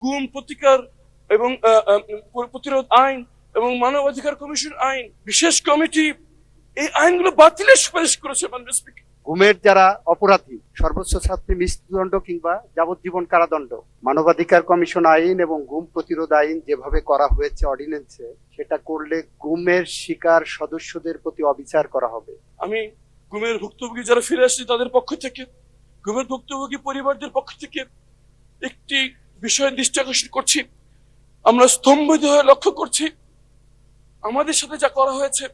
গুম প্রতিকার এবং প্রতিরোধ আইন এবং মানবাধিকার কমিশন আইন বিশেষ কমিটি এই আইনগুলো বাতিলের সুপারিশ করেছে মাননীয় স্পিকার। গুমের যারা অপরাধী সর্বোচ্চ শাস্তি মৃত্যুদণ্ড কিংবা যাবজ্জীবন কারাদণ্ড, মানবাধিকার কমিশন আইন এবং গুম প্রতিরোধ আইন যেভাবে করা হয়েছে অর্ডিন্যান্সে, সেটা করলে গুমের শিকার সদস্যদের প্রতি অবিচার করা হবে। আমি গুমের ভুক্তভোগী যারা ফিরে আসছে তাদের পক্ষ থেকে, গুমের ভুক্তভোগী পরিবারদের পক্ষ থেকে একটি বিষয়ে দৃষ্টি আকর্ষণ করছি। আমরা স্তম্ভিত হয়ে লক্ষ্য করছি আমাদের সাথে যা করা হয়েছে,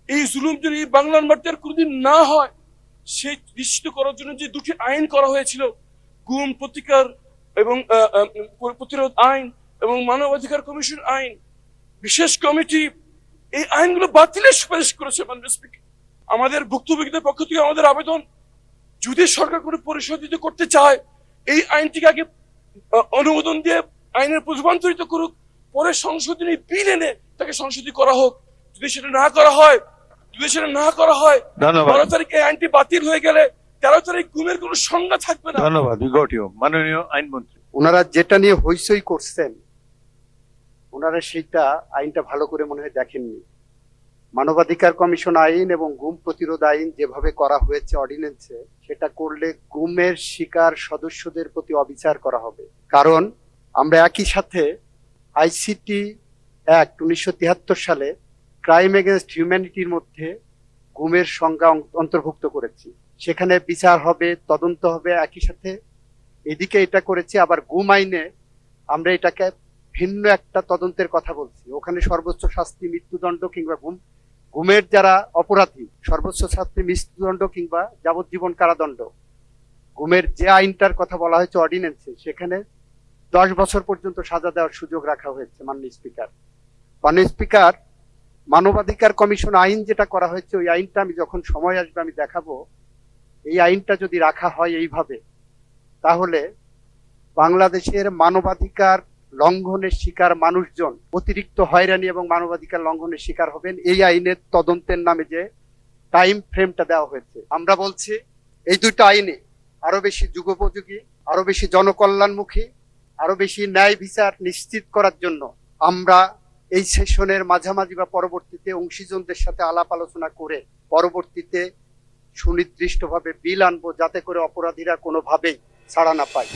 এই জুলুম যদি বাংলার মাটিতে আর কোনোদিন না হয় সেই নিশ্চিত করার জন্য যে দুটি আইন করা হয়েছিল, গুম প্রতিকার এবং প্রতিরোধ আইন এবং মানবাধিকার কমিশন আইন বিশেষ কমিটি এই আইনগুলো বাতিলের সুপারিশ করেছে মাননীয় স্পিকার। আমাদের ভুক্তভোগীদের পক্ষ থেকে আমাদের আবেদন, যদি সরকার কোনো পরিশোধিত করতে চায় এই আইনটিকে আগে অনুমোদন দিয়ে আইনের রূপান্তরিত করুক, পরে সংশোধনী বিল এনে তাকে সংশোধনী করা হোক। যদি সেটা না করা হয় 12 তারিখে আইনটি বাতিল হয়ে গেলে 13 তারিখ গুমের কোনো সংজ্ঞা থাকবে না। ধন্যবাদ। মাননীয় আইনমন্ত্রী। ওনারা যেটা নিয়ে হইচই করছেন, ওনারা সেইটা আইনটা ভালো করে মনে হয় দেখেননি। মানবাধিকার কমিশন আইন এবং গুম প্রতিরোধ আইন যেভাবে করা হয়েছে অর্ডিন্যান্সে, সেটা করলে গুমের শিকার সদস্যদের প্রতি অবিচার করা হবে। কারণ আমরা একই সাথে আইসিটি অ্যাক্ট 1973 সালে ক্রাইম এগেনস্ট হিউম্যানিটির মধ্যে গুমের সংজ্ঞা অন্তর্ভুক্ত করেছি। সেখানে বিচার হবে, তদন্ত হবে। একই সাথে এদিকে এটা করেছি, আবার গুম আইনে আমরা এটাকে ভিন্ন একটা তদন্তের কথা বলছি। ওখানে সর্বোচ্চ শাস্তি মৃত্যুদণ্ড কিংবা গুমের যারা অপরাধী সর্বোচ্চ শাস্তি মৃত্যুদণ্ড কিংবা যাবজ্জীবন কারাদণ্ড। গুমের যে আইনটার কথা বলা হয়েছে অর্ডিন্যান্সে, সেখানে 10 বছর পর্যন্ত সাজা দেওয়ার সুযোগ রাখা হয়েছে। মাননীয় স্পিকার, মানবাধিকার কমিশন আইন যেটা করা হয়েছে, ওই আইনটা আমি যখন সময় আসবে আমি দেখাবো। এই আইনটা যদি রাখা হয় এইভাবে, তাহলে বাংলাদেশের মানবাধিকার লঙ্ঘনের শিকার মানুষজন অতিরিক্ত হয়রানি এবং মানবাধিকার লঙ্ঘনের শিকার হবেন। এই আইনের তদন্তের নামে যে টাইম ফ্রেমটা দেওয়া হয়েছে, আমরা বলছি এই দুটো আইনে আরো বেশি যুগোপযোগী, আরো বেশি জনকল্যাণমুখী, আরো বেশি ন্যায় বিচার নিশ্চিত করার জন্য আমরা এই সেশনের মাঝামাঝি বা পরবর্তীতে অংশীজনদের সাথে আলাপ আলোচনা করে পরবর্তীতে সুনির্দিষ্টভাবে বিল আনবো, যাতে করে অপরাধীরা কোনোভাবেই ছাড়া না পায়।